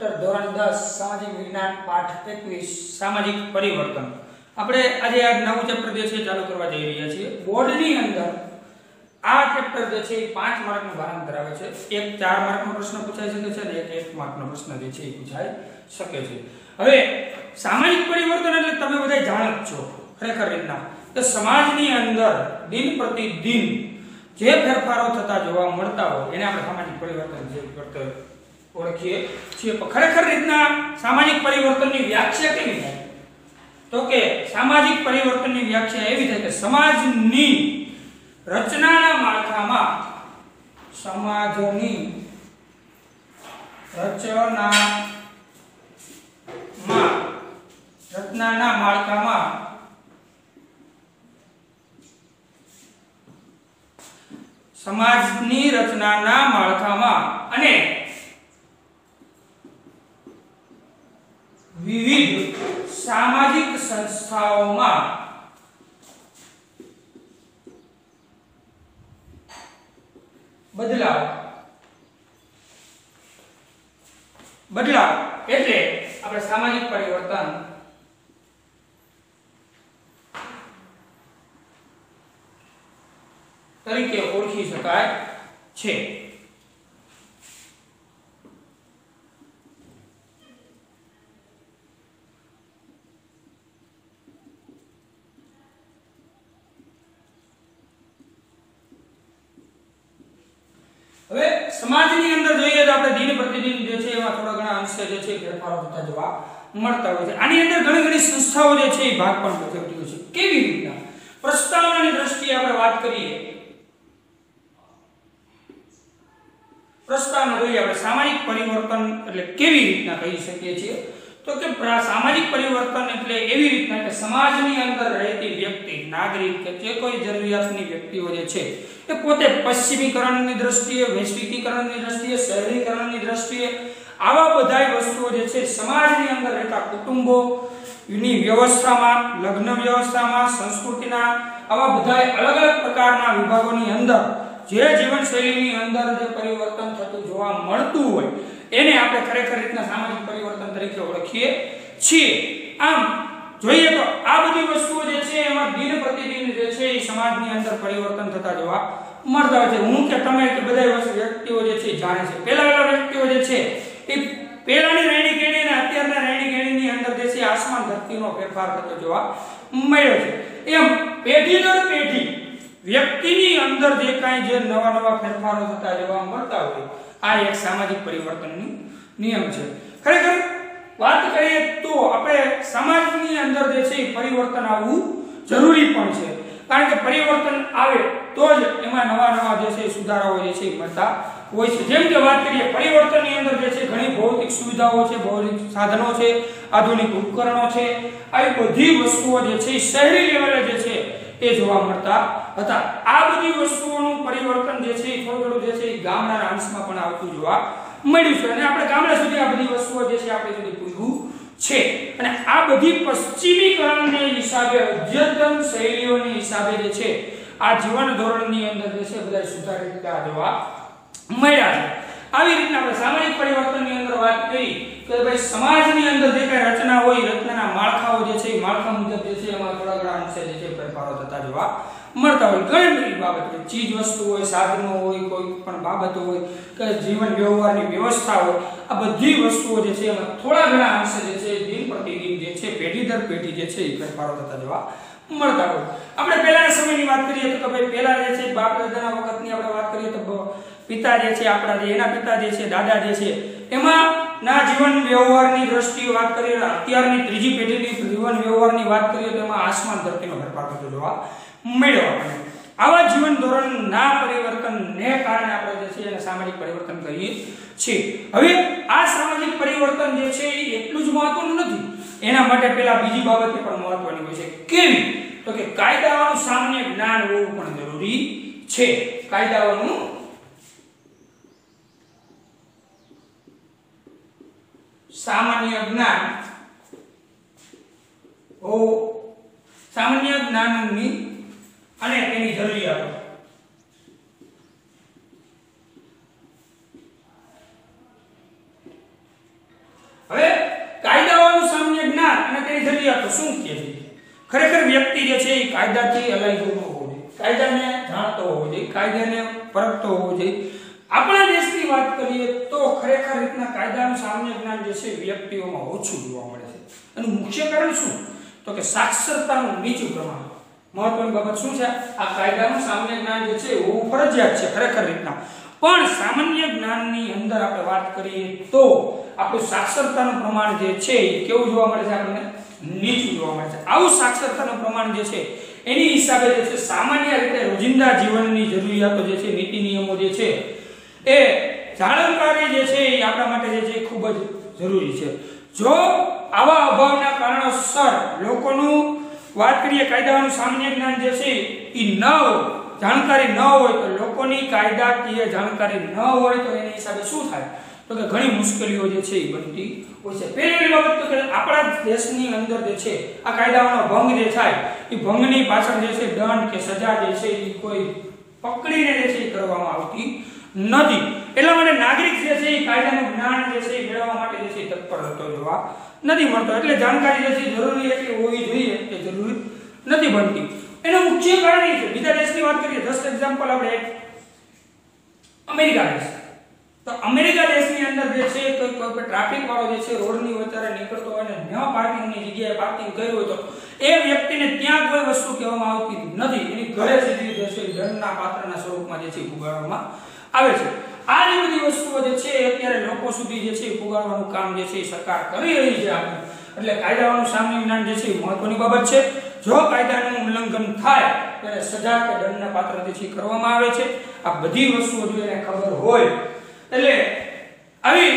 Chapter धोरण 10 सामाजिक विज्ञान पाठ 21 सामाजिक परिवर्तन આપણે આજે આ નવું ચેપ્ટર જે છે ચાલુ કરવા જઈ રહ્યા છીએ બોર્ડ ની અંદર આ ચેપ્ટર જે છે 5 માર્ક નું ભારણ ધરાવે છે એક 4 માર્ક નો પ્રશ્ન પૂછાઈ શકે છે અને એક 1 માર્ક નો પ્રશ્ન જે છે પૂછાઈ શકે છે હવે સામાજિક પરિવર્તન એટલે તમે બધા જાણો જ છો ખરેખર રીતના કે સમાજની અંદર દિન પ્રતિદિન જે ફેરફારો થતા જોવા મળતા હોય એને આપણે સામાજિક પરિવર્તન જે કરતા ઓળખીએ છીએ ખરેખર રીતના સામાજિક પરિવર્તનની વ્યાખ્યા કેવી થાય તો કે સામાજિક પરિવર્તનની વ્યાખ્યા એવી થાય કે સમાજની રચનાના માળખામાં સમાજની રચનાના માળખામાં સમાજની રચનાના માળખામાં અને વિવિધ સામાજિક સંસ્થાઓમાં બદલાવ એટલે આપણે સામાજિક પરિવર્તન તરીકે ઓળખી શકાય છે હવે સમાજની અંદર જોઈએ તો આપણે દિન પ્રતિદિન જે છે એમાં થોડા ઘણા અંશે જે છે ફેરફારો થતા જોવા મળતા હોય છે આની અંદર ઘણી સંસ્થાઓ જે છે એ ભાગ પણ ભજવતી હોય છે કેવી રીતના પ્રસ્તાવનાની દ્રષ્ટિએ આપણે વાત કરીએ પ્રસ્તાવના જોઈએ આપણે સામાજિક પરિવર્તન એટલે કેવી રીતના કહી શકીએ છીએ તો કે સામાજિક પરિવર્તન એટલે એવી રીતના કે સમાજની અંદર રહેતી વ્યક્તિ નાગરિક કે જે કોઈ જરૂરિયાતની વ્યક્તિઓ જે છે એ પોતે પશ્ચિમીકરણની દ્રષ્ટિએ વૈશ્વિકીકરણની દ્રષ્ટિએ શહેરીકરણની દ્રષ્ટિએ આવા બધાય વસ્તુઓ જે છે સમાજની અંદર રહેતા કુટુંબોની વ્યવસ્થામાં લગ્ન વ્યવસ્થામાં સંસ્કૃતિના આવા બધાય અલગ અલગ પ્રકારના વિભાગોની અંદર જે જીવનશૈલીની અંદર જે પરિવર્તન થતું જોવા મળતું હોય એને આપણે ખરેખર રીતના સામાજિક પરિવર્તન તરીકે ઓળખીએ છીએ આમ જોઈએ તો આ બધી વસ્તુઓ જે છે એમાં દિન પ્રતિદિન જે છે એ સમાજની અંદર પરિવર્તન થતા જોવા મળતા હોય છે હું કે તમે કે બધા વ્યક્તિઓ જે છે જાણે છે પહેલા વ્યક્તિઓ જે છે એ પહેલાની રહેણી કહેણી અને અત્યારના રહેણી કહેણીની અંદર જે છે આસમાન ધરતીનો ફેરફાર થતો જોવા મળ્યો છે એમ પેઢી દર પેઢી વ્યક્તિની અંદર જે કાંઈ જે નવા ફેરફારો થતા જોવા મળતા હોય આ એક સામાજિક પરિવર્તનનો નિયમ છે ખરેખર વાત કરીએ તો આપણે સમાજની અંદર જે છે પરિવર્તન આવવું જરૂરી પણ છે કારણ કે પરિવર્તન આવે તો જ એમાં નવા જે છે સુધારાઓ જે છે મળતા હોય છે જેમ કે વાત કરીએ પરિવર્તનની અંદર જે છે ઘણી ભૌતિક સુવિધાઓ છે ભૌતિક સાધનો છે આધુનિક ઉપકરણો છે આવી બધી વસ્તુઓ જે છે શહેરી લેવલે જે છે એ જોવા મળતા હતા આ બધી વસ્તુઓનું પરિવર્તન જે છે થોડું જે છે ગામડાના અંશમાં પણ આવતું જોવા મળ્યું છે અને આપણે ગામડા સુધી આ બધી વસ્તુઓ જે છે આપણે સુધી પૂછવું છે અને આ બધી પશ્ચિમીકરણને હિસાબે અદ્યતન શૈલીઓની હિસાબે જે છે આ જીવન ધોરણની અંદર જે છે બધા સુધારિતા જોવા મળ્યા છે આવી રીતના આપણે સામાજિક પરિવર્તનની અંદર વાત કરી કે ભાઈ સમાજની અંદર જે કઈ રચના હોય રચનાના માળખાઓ જે છે માળખા મુજબ જે છે એમાં થોડા ઘણા અંશે જે છે ફેરફારો થતા જોવા મળતા હોય ઘણી બધી બાબતો ચીજ વસ્તુ હોય સાધનો હોય કોઈ પણ બાબતો હોય કે જીવન વ્યવહારની વ્યવસ્થા હોય આ બધી વસ્તુઓ જે છે એમાં થોડા ઘણા અંશે જે છે દિન પ્રતિદિન જે છે પેઢી દર પેઢી જે છે એ ફેરફારો થતા જોવા મળતા હોય આપણે પહેલાના સમયની વાત કરીએ તો ભાઈ પહેલા જે છે બાપ દાદાના વખતની આપણે વાત કરીએ તો પિતા જે છે આપણા જે એના પિતા જે છે દાદા જે છે એમાં ના જીવન વ્યવહારની દ્રષ્ટિએ વાત કરીએ અત્યારની ત્રીજી પેઢીની જીવન વ્યવહારની વાત કરીએ તો એમાં આસમાન ધરતીનો ફેરફાર થતો જોવા મળ્યો આપણને આવા જીવન ધોરણના પરિવર્તનને કારણે આપણે જે છે એને સામાજિક પરિવર્તન કહીએ છીએ હવે આ સામાજિક પરિવર્તન જે છે એ એટલું જ મહત્વનું નથી એના માટે પહેલા બીજી બાબત પણ મહત્વની હોય છે કેવી તો કે કાયદાઓનું સામાન્ય જ્ઞાન હોવું પણ જરૂરી છે કાયદાઓનું સામાન્ય જ્ઞાનની અને તેની જરૂરિયાતો છે એ કાયદાથી અલાયદો ન હોવો જોઈએ, કાયદાને જાણતો હોવો જોઈએ, કાયદાને પરખતો હોવો જોઈએ. આપણા દેશની વાત કરીએ તો ખરેખર રીતના કાયદાનું સામાન્ય જ્ઞાન જે છે વ્યક્તિઓમાં ઓછું જોવા મળે છે. એનું મુખ્ય કારણ શું? તો કે સાક્ષરતાનું નીચું પ્રમાણ. મહત્વની બાબત શું છે? આ કાયદાનું સામાન્ય જ્ઞાન જે છે હોવું ફરજિયાત છે ખરેખર રીતના, પણ સામાન્ય જ્ઞાનની અંદર આપણે વાત કરીએ તો આપણું સાક્ષરતાનું પ્રમાણ જે છે એ કેવું જોવા મળે છે? આપણને નીચું જોવા મળે છે. આવું સાક્ષરતાનું પ્રમાણ જે છે એની હિસાબે જે છે સામાન્ય રીતે રોજિંદા જીવનની જરૂરિયાતો જે છે, નીતિ નિયમો જે છે એ જાણકારી જે છે એ આપણા માટે જે છે ખૂબ જ જરૂરી છે. જો આવા અભાવના કારણોસર લોકોનું વાત કરીએ કાયદાનું સામાન્ય જ્ઞાન જે છે એ ન હોય, જાણકારી ન હોય, તો લોકોની કાયદાકીય જાણકારી ન હોય તો એના હિસાબે શું થાય? તો કે ઘણી મુશ્કેલીઓ જે છે એ બનતી હોય છે. પહેલી બાબત તો કે આપણા દેશની અંદર જે છે આ કાયદાનો ભંગ જે થાય એ ભંગની પાછળ જે છે દંડ કે સજા જે છે એ કોઈ પકડીને જે છે એ કરવામાં આવતી નથી. એટલા માટે નાગરિક જે છે એ કાયદાનું જ્ઞાન જે છે એ મેળવવા માટે જે છે તત્પર થતો જોવા નથી મળતો. એટલે જાણકારી જે છે જરૂરી એટલી હોવી જોઈએ એ જરૂરી નથી બનતી. એનું મુખ્ય કારણ એ છે, બીજા દેશની વાત કરીએ, જસ્ટ એક્ઝામ્પલ આપણે અમેરિકા દેશ. તો અમેરિકા દેશની અંદર જે છે કોઈ ટ્રાફિક વાળો જે છે રોડની વચ્ચે નીકળતો હોય ને ન પાર્કિંગની જગ્યાએ પાર્કિંગ કર્યું હોય તો એ વ્યક્તિને ત્યાં કોઈ વસ્તુ કહેવામાં આવતી નથી, એની ઘરે સીધી જે છે દંડના પાત્રના સ્વરૂપમાં જે છે પુગાડવામાં આવે છે. આ જે બધી વસ્તુઓ જે છે અત્યારે લોકો સુધી જે છે પુગાડવાનું કામ જે છે સરકાર કરી રહી છે. એટલે કાયદાનું સામાન્ય જ્ઞાન જે છે મહત્વની બાબત છે. જો કાયદાનું ઉલ્લંઘન થાય ત્યારે સજા કે દંડના પાત્ર જે છે કરવામાં આવે છે. આ બધી વસ્તુઓ જો એને ખબર હોય એટલે આવી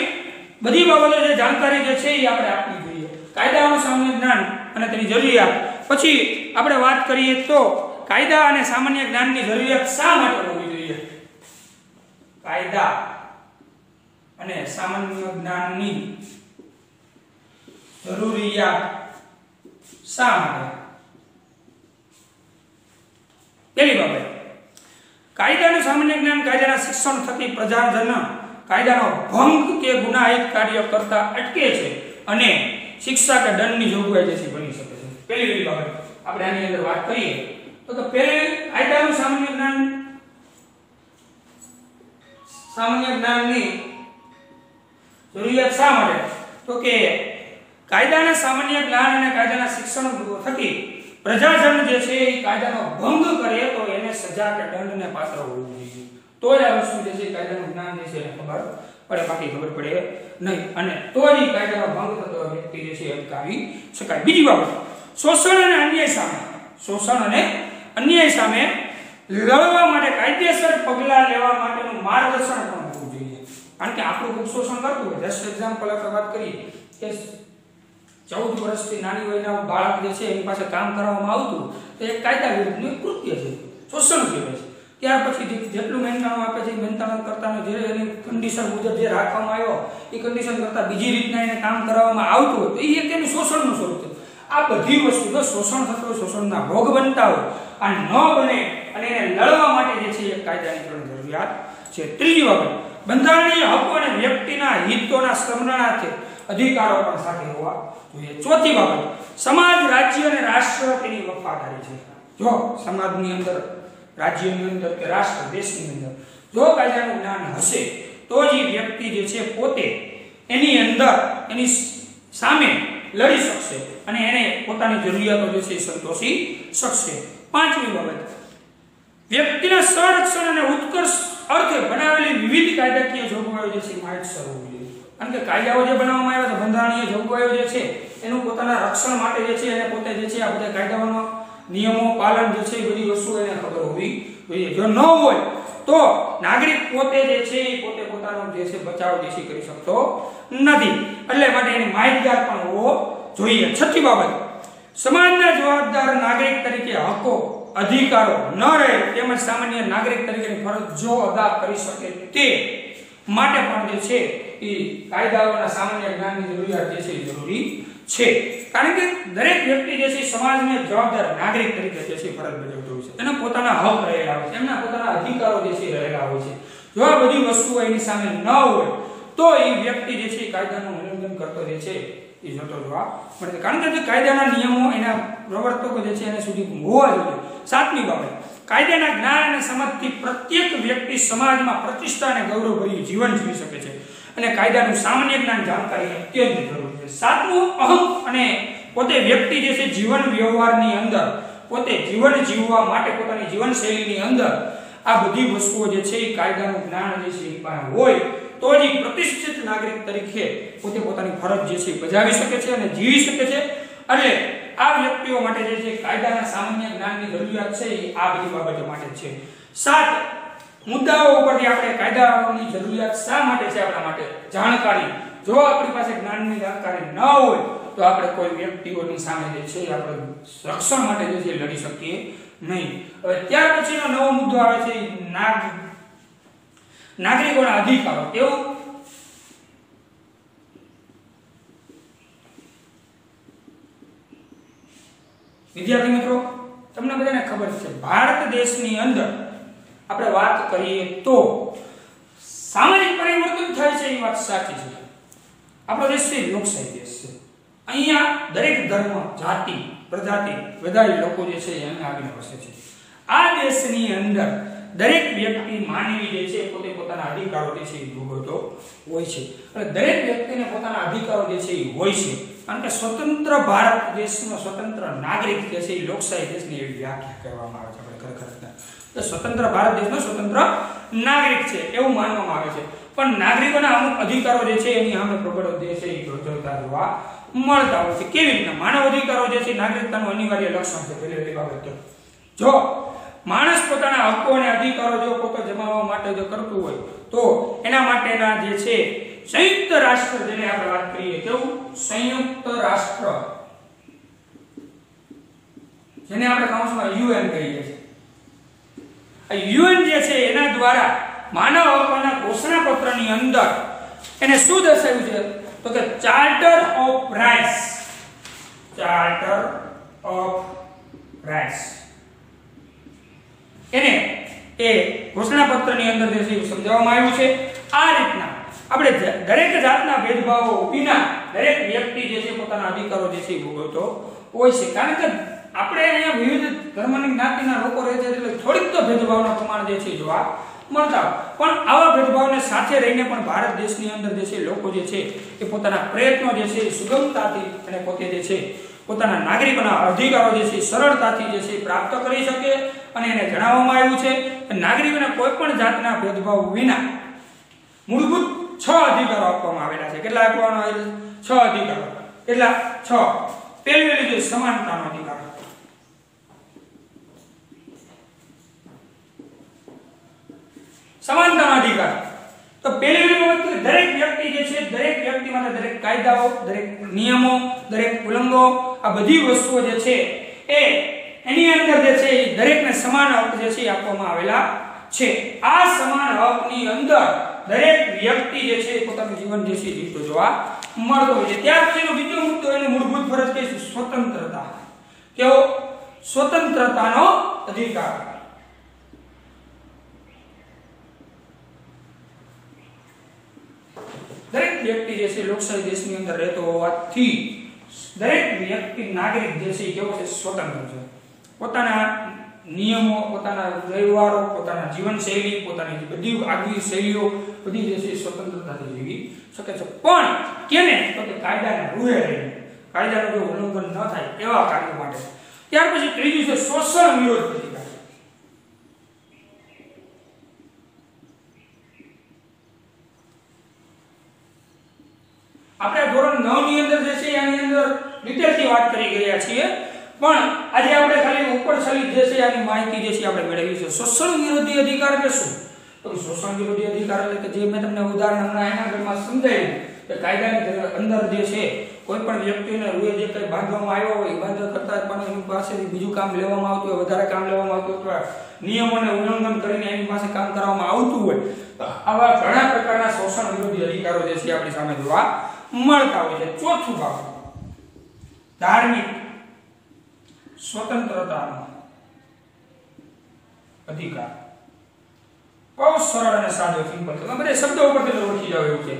બધી બાબતો જે જાણકારી જે છે એ આપણે આપવી જોઈએ. કાયદાનું સામાન્ય જ્ઞાન અને તેની જરૂરિયાત. પછી આપણે વાત કરીએ તો કાયદા અને સામાન્ય જ્ઞાનની જરૂરિયાત શા માટે હોવી જોઈએ? કાયદા અને સામાન્ય જ્ઞાનની જરૂરિયાત શા માટે? પહેલી બાબત, કાયદાનું સામાન્ય જ્ઞાન કાયદાના શિક્ષણ થકી પ્રજાજન કાયદાનો ભંગ કે ગુનાહિત કાર્ય કરતા અટકે છે અને શિક્ષા કે દંડની જોગવાઈ જે છે બની શકે છે. પહેલી બાબત આપણે આની અંદર વાત કરીએ તો કે પહેલી કાયદાનું સામાન્ય જ્ઞાનની જરૂરિયાત શા માટે? તો કે કાયદાના સામાન્ય જ્ઞાન અને કાયદાના શિક્ષણ થકી પ્રજાજન જે છે એ કાયદાનો ભંગ કરે તો એને સજા કે દંડને પાત્ર હોવું જોઈએ. તો જ આ વસ્તુ જે છે કાયદાનું જ્ઞાન જે છે એને ખબર પડે, બાકી ખબર પડે નહીં. અને તો જ કાયદાનો ભંગ થતો વ્યક્તિ જે છે અટકાવી શકાય. બીજી બાબત, શોષણ અને અન્યાય સામે લડવા માટે કાયદેસર પગલાં લેવા માટેનું માર્ગદર્શન પણ હોવું જોઈએ. કારણ કે આપણું ખૂબ શોષણ કરતું હોય. જસ્ટ એક્ઝામ્પલ આપણે વાત કરીએ કે 14 વર્ષથી નાની વયના બાળક જે છે એની પાસે કામ કરવામાં આવતું તો એક કાયદા વિરુદ્ધનું કૃત્ય છે, શોષણ કહેવાય છે. ત્યાર પછી જેટલું મહેનતાણું આપે છે મહેનતાણું કરતા જે એની કન્ડિશન મુજબ જે રાખવામાં આવ્યો એ કન્ડિશન કરતાં બીજી રીતના એને કામ કરાવવામાં આવતું હોય તો એ એક એનું શોષણનું સ્વરૂપ છે. આ બધી વસ્તુ જો શોષણ થતું હોય, શોષણના ભોગ બનતા હોય આ ન બને અને એને લડવા માટે જે છે એક કાયદાની પણ જરૂરિયાત છે. ત્રીજી બાબત, બંધારણીય હકો અને વ્યક્તિના હિતોના સંરક્ષણાર્થે અધિકારો પણ સાથે હોવા જોઈએ. ચોથી બાબત, સમાજ, રાજ્ય અને રાષ્ટ્ર તેની વફાદારી છે. જો સમાજની અંદર, રાજ્યની અંદર કે રાષ્ટ્ર, દેશની અંદર જો કાયદાનું જ્ઞાન હશે તો જ વ્યક્તિ જે છે પોતે એની અંદર એની સામે લડી શકશે અને એને પોતાની જરૂરિયાતો જે છે સંતોષી શકશે. પાંચમી બાબત, વ્યક્તિના સંરક્ષણ અને ઉત્કર્ષ અર્થે બનાવેલી વિવિધ કાયદાકીય જોગવાઈઓ જે છે માહિતસર હોવી જોઈએ. કારણ કે કાયદાઓ જે બનાવવામાં આવ્યા છે, બંધારણીય જોગવાઈઓ જે છે એનું પોતાના રક્ષણ માટે જે છે એને પોતે જે છે આ બધા કાયદાઓનો નિયમો પાલન જે છે એ બધી વસ્તુઓ એને ખબર હોવી જોઈએ. જો ન હોય તો નાગરિક પોતે જે છે એ પોતે પોતાનો જે છે બચાવ જે છે કરી શકતો નથી. એટલે માટે એની માહિતગાર પણ હોવો જોઈએ. છઠ્ઠી બાબત, સમાજના જવાબદાર નાગરિક તરીકે હકો, અધિકારો ન રહે તેમજ સામાન્ય નાગરિક તરીકેની ફરજો અદા કરી શકે તે માટે પણ જે છે એ કાયદાઓના સામાન્ય જ્ઞાનની જરૂરિયાત જે છે જરૂરી છે. કારણ કે દરેક વ્યક્તિ જે છે સમાજને જવાબદાર નાગરિક તરીકે જે છે ફરજ બજાવતો હોય છે. એના પોતાના હક રહેલા હોય છે, એમના પોતાના અધિકારો જે છે રહેલા હોય છે. જો આ બધી વસ્તુઓ એની સામે ન હોય તો એ વ્યક્તિ જે છે કાયદાનું ઉલ્લંઘન કરતો જે છે એ જતો જોવા મળે. કારણ કે કાયદાના નિયમો એના પ્રવર્તકો જે છે એને સુધી હોવા જોઈએ. 7મી બાબત, કાયદાના જ્ઞાન અને સમજથી પ્રત્યેક વ્યક્તિ સમાજમાં પ્રતિષ્ઠા અને ગૌરવભર્યું જીવન જીવી શકે છે અને કાયદાનું સામાન્ય જ્ઞાન જાણકારી અત્યંત જરૂરી છે. 7મું, અહમ અને પોતે વ્યક્તિ જે છે જીવન વ્યવહારની અંદર પોતે જીવન જીવવા માટે પોતાની જીવનશૈલીની અંદર આ બધી વસ્તુઓ જે છે એ કાયદાનું જ્ઞાન જે છે એ પાસે હોય તો જ પ્રતિષ્ઠિત નાગરિક તરીકે પોતે પોતાની ફરજ જે છે બજાવી શકે છે અને જીવી શકે છે. એટલે આ વ્યક્તિઓ માટે જે છે કાયદાના સામાન્ય જ્ઞાનની જરૂરિયાત છે એ આ બધી બાબતો માટે છે. 7 મુદ્દાઓ ઉપરથી આપણે કાયદાની જરૂરિયાત શા માટે છે આપણા માટે જાણકારી. જો આપણી પાસે જ્ઞાનની જાણકારી ન હોય તો આપણે કોઈ વ્યક્તિઓની સામે જે છે આપણે રક્ષણ માટે જે છે લડી શકીએ નહીં. હવે ત્યાર પછીનો નવો મુદ્દો આવે છે નાગરિકોના અધિકારો. એવું વિદ્યાર્થી મિત્રો, તમને બધાને ખબર છે ભારત દેશની અંદર આપણે વાત કરીએ તો સામાજિક પરિવર્તન થાય છે એ વાત સાચી છે. આપણો દેશ છે લોકશાહી દેશ છે. અહીંયા દરેક ધર્મ, જાતિ, પ્રજાતિ બધા લોકો જે છે એને આગળ વસે છે. આ દેશની અંદર દરેક વ્યક્તિ માનવી જે છે પોતે પોતાના અધિકારો જે છે એ ભોગવતો હોય છે. અને દરેક વ્યક્તિને પોતાના અધિકારો જે છે એ હોય છે. કારણ કે સ્વતંત્ર ભારત દેશનો સ્વતંત્ર નાગરિક જે છે એ લોકશાહી દેશની એવી વ્યાખ્યા કરવામાં આવે છે. આપણે ખરેખર સ્વતંત્ર ભારત દેશનો સ્વતંત્ર નાગરિક છે એવું માનવામાં આવે છે. પણ નાગરિકોના અમુક અધિકારો જે છે એની સામે પ્રબળ જે છે એ જોતા જોવા મળતા હોય છે. કેવી રીતે? માનવ અધિકારો જે છે નાગરિકતાનું અનિવાર્ય લક્ષણ છે. પહેલી બાબત, જો માણસ પોતાના હક્કો અને અધિકારો જો પોતે જમાવવા માટે જો કરતું હોય તો એના માટેના જે છે સંયુક્ત રાષ્ટ્ર, જેને આપણે વાત કરીએ કેવું સંયુક્ત રાષ્ટ્ર, જેને આપણે કૌંસમાં UN કહીએ છીએ, આ UN જે છે એના દ્વારા માનવ હકોના ઘોષણાપત્રની અંદર એને શું દર્શાવ્યું છે તો કે charter of rights, charter of rights એને એ ઘોષણાપત્રની અંદર જે છે સમજાવવામાં આવ્યું છે. આ રીતના આપણે દરેક જાતના ભેદભાવો વિના દરેક વ્યક્તિ જે છે પોતાના અધિકારો જે છે ભોગવતો હોય છે. કારણ કે આપણે અહીંયા વિવિધ ધર્મની જ્ઞાતિના લોકો રહે છે એટલે થોડીક તો ભેદભાવના પ્રમાણ જે છે જોવા મળતા, પણ આવા ભેદભાવને સાથે રહીને પણ ભારત દેશની અંદર જે છે લોકો જે છે એ પોતાના પ્રયત્નો જે છે સુગમતાથી અને પોતે જે છે પોતાના નાગરિકોના અધિકારો જે છે સરળતાથી જે છે પ્રાપ્ત કરી શકે. અને એને જણાવવામાં આવ્યું છે કે નાગરિકોને કોઈ પણ જાતના ભેદભાવ વિના મૂળભૂત 6 અધિકારો આપવામાં આવેલા છે. કેટલા આપવામાં આવેલા? 6 અધિકારો. કેટલા? 6. પહેલું છે સમાનતાનો અધિકાર. સમાનતાનો અધિકાર તો પહેલી વાત કે દરેક વ્યક્તિ જે છે દરેક વ્યક્તિ માટે દરેક કાયદાઓ, દરેક નિયમો, દરેક ઉલ્લંઘનો આ બધી વસ્તુઓ જે છે એ એની અંદર જે છે દરેકને સમાન હક જે છે આપવામાં આવેલા છે. આ સમાન હકની અંદર દરેક વ્યક્તિ જે છે પોતાનું જીવન જે છે જીવતો જોવા મળતો હોય છે. ત્યાર પછીનો બીજો મુદ્દો એની મૂળભૂત ફરજ કે સ્વતંત્રતા. કેવો? સ્વતંત્રતાનો અધિકાર. દરેક વ્યક્તિ જે છે લોકશાહી દેશની અંદર રહેતો હોવાથી દરેક વ્યક્તિ નાગરિક જે છે કેવો છે? સ્વતંત્ર છે. પોતાના નિયમો, પોતાના વ્યવહારો, પોતાના જીવનશૈલી, પોતાની બધી આગવી શૈલીઓ બધી જે છે સ્વતંત્રતાથી જીવી શકે છે. પણ કેને? તો કે કાયદાના રૂએ રહીને, કાયદાનું જો ઉલ્લંઘન ન થાય એવા કાર્યો માટે. ત્યાર પછી ત્રીજું છે શોષણ વિરોધ અધિકાર. આપણે ધોરણ 9 ની અંદર જે છે આની અંદર ડિટેલથી વાત કરી ગયા છીએ, પણ આજે આપણે ખાલી ઉપરછલ્લી જે છે આની માહિતી જે છે આપણે મેળવી છે. શોષણ વિરોધી અધિકાર એટલે શું? તો શોષણ વિરોધી અધિકાર એટલે કે જે મેં તમને ઉદાહરણ હમણાં એના ઘરમાં સમજાવ્યું કે કાયદાની અંદર જે છે કોઈ પણ વ્યક્તિને રૂએ જે કંઈ બાંધવામાં આવ્યો હોય બાંધવા કરતા પણ એની પાસેથી બીજું કામ લેવામાં આવતું હોય, વધારે કામ લેવામાં આવતું હોય, નિયમોને ઉલ્લંઘન કરીને એની પાસે કામ કરવામાં આવતું હોય, તો આવા ઘણા પ્રકારના શોષણ વિરોધી અધિકારો જે છે આપણી સામે જોવા મળતા હોય છે. ચોથું બાબત ધાર્મિક સ્વતંત્રતાનો અધિકાર. બહુ સરળ અને સાદો સિમ્પલ છે. બધા શબ્દો ઉપરથી ઓળખી જાવ એવું છે.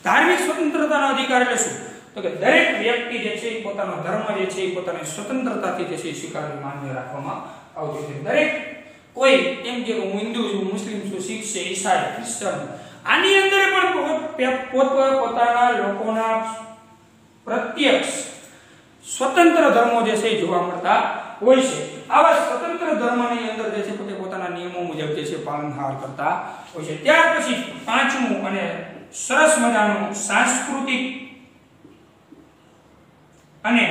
ધાર્મિક સ્વતંત્રતાનો અધિકાર એટલે શું? તો કે દરેક વ્યક્તિ જે છે પોતાનો ધર્મ જે છે પોતાની સ્વતંત્રતાથી જે છે સ્વીકારવી માન્ય રાખવામાં આવતો છે. દરેક કોઈ એમ કે હું હિન્દુ છું, મુસ્લિમ છું, શીખ છે, ઈસાઈ, ક્રિશ્ચન, આની અંદર પણ પોતાના લોકોના પ્રત્યક્ષ સ્વતંત્ર ધર્મો જે છે જોવા મળતા હોય છે. આવા સ્વતંત્ર ધર્મની અંદર જે છે પોતાના નિયમો મુજબ જે છે પાલનહાર કરતા હોય છે. ત્યાર પછી પાંચમું અને સરસ મજાનું સાંસ્કૃતિક અને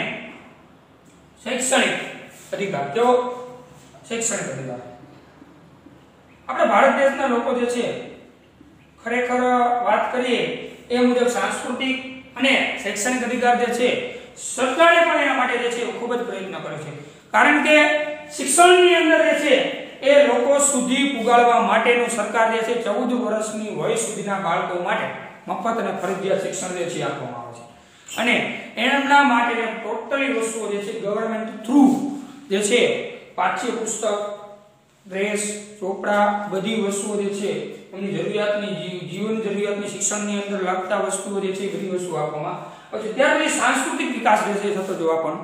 શૈક્ષણિક અધિકાર. કેવો શૈક્ષણિક અધિકાર? આપણે ભારત દેશના લોકો જે છે ખરેખર વાત કરીએ એ મુજબ સાંસ્કૃતિક અને શૈક્ષણિક અધિકાર જે છે સરકારે પણ એના માટે જે છે ખૂબ જ પ્રયત્ન કર્યો છે. કારણ કે શિક્ષણની અંદર જે છે એ લોકો સુધી પુગાડવા માટેનું સરકાર જે છે 14 વર્ષની વય સુધીના બાળકો માટે મફત અને ફરજિયાત શિક્ષણ જે છે આપવામાં આવે છે. અને એમના માટે ટોટલી વસ્તુઓ જે છે ગવર્નમેન્ટ થ્રુ જે છે પાઠ્ય પુસ્તક, ડ્રેસ, ચોપડા, બધી વસ્તુઓ જે છે એમની જરૂરિયાતની જીવન જરૂરિયાતની શિક્ષણની અંદર લાગતા વસ્તુઓ જે છે બધી વસ્તુઓ આપવામાં આવે છે. ત્યાર પછી સાંસ્કૃતિક વિકાસ જે છે થતો જોવા પણ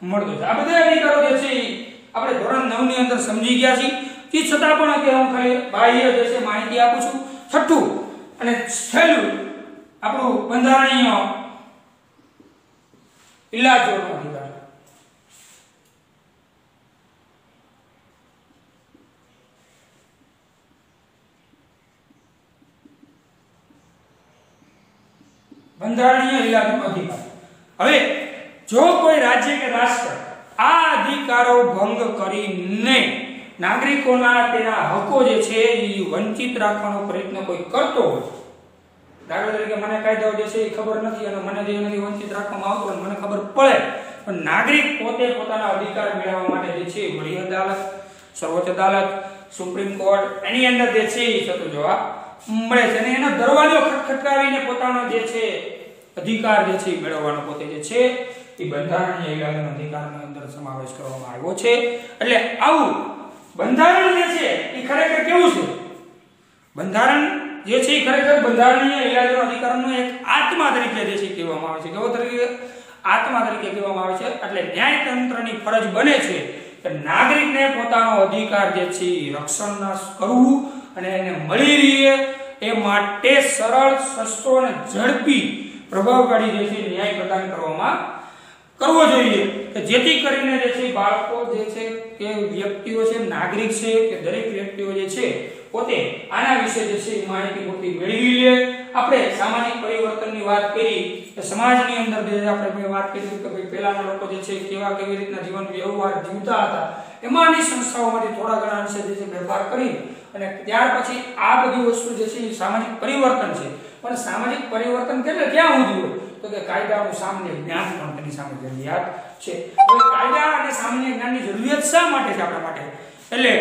મળતો છે. આ બધા અધિકારો જે છે આપણે ધોરણ 9 ની અંદર સમજી ગયા છીએ. તે છતાં પણ અત્યારે હું ખાલી બાહ્ય જે છે માહિતી આપું છું. છઠ્ઠું અને છેલ્લું આપણું બંધારણીય ઇલાજોનો અધિકાર. બંધારણીય ઇલાજનો અધિકાર. હવે જો કોઈ રાજ્ય કે રાષ્ટ્ર આ અધિકારો ભંગ કરીને નાગરિકોના તેના હકો જે છે એ વંચિત રાખવાનો પ્રયત્ન કોઈ કરતો હોય, દાખલા તરીકે મને કાયદાઓ જે છે એ ખબર નથી અને મને જે એનાથી વંચિત રાખવામાં આવતો હોય મને ખબર પડે, પણ નાગરિક પોતે પોતાના અધિકાર મેળવવા માટે જે છે વડી અદાલત, સર્વોચ્ચ અદાલત, સુપ્રીમ કોર્ટ એની અંદર જે છે એ થતો જોવા મળે છે. અને એનો દરવાજો ખટખટાવીને પોતાનો જે છે અધિકાર જે છે મેળવવાનો પોતે જે છે એ બંધારણીય ઇલાજના અધિકારની અંદર સમાવેશ કરવામાં આવ્યો છે. એટલે આવું બંધારણ જે છે એ ખરેખર કેવું છે? બંધારણ જે છે એ ખરેખર બંધારણીય ઇલાજના અધિકારનો એક આત્મા તરીકે જે છે કહેવામાં આવે છે. કેવો તરીકે? આત્મા તરીકે કહેવામાં આવે છે. એટલે ન્યાયતંત્રની ફરજ બને છે કે નાગરિકને પોતાનો અધિકાર જે છે રક્ષણ કરવું અને એને મળી રહે એ માટે સરળ, સસ્તો અને ઝડપી પ્રભાવશાળી જે છે ન્યાય પ્રદાન કરવામાં કરવો જોઈએ કે જેથી કરીને જે છે બાળકો જે છે કે વ્યક્તિઓ છે, નાગરિક છે કે દરેક વ્યક્તિઓ જે છે પોતે આના વિશે જે છે માહિતી પૂરતી મેળવી લે. આપણે સામાજિક પરિવર્તનની વાત કરી કે સમાજની અંદર જે આપણે વાત કરી કે ભાઈ પહેલાના લોકો જે છે કેવી રીતના જીવન વ્યવહાર જીવતા હતા, એમાંની સંસ્થાઓમાંથી થોડા ઘણા અંશે જે છે ફેરફાર કરી અને ત્યાર પછી આ બધી વસ્તુ જે છે સામાજિક પરિવર્તન છે. પણ સામાજિક પરિવર્તન એટલે ક્યાં સુધી હોય તો કે કાયદાનું સામાન્ય જ્ઞાન પણ તેની સામે જરૂરિયાત છે. હવે કાયદા અને સામાન્ય જ્ઞાનની જરૂરિયાત શા માટે છે આપણા માટે? એટલે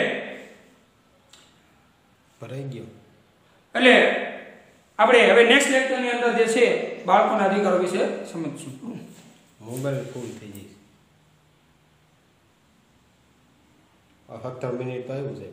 આપણે હવે નેક્સ્ટ લેક્ચરની અંદર જે છે બાળકોના અધિકારો વિશે સમજશું. મોબાઈલ ફૂલ થઈ જાય 17 મિનિટ તો આવ્યું છે.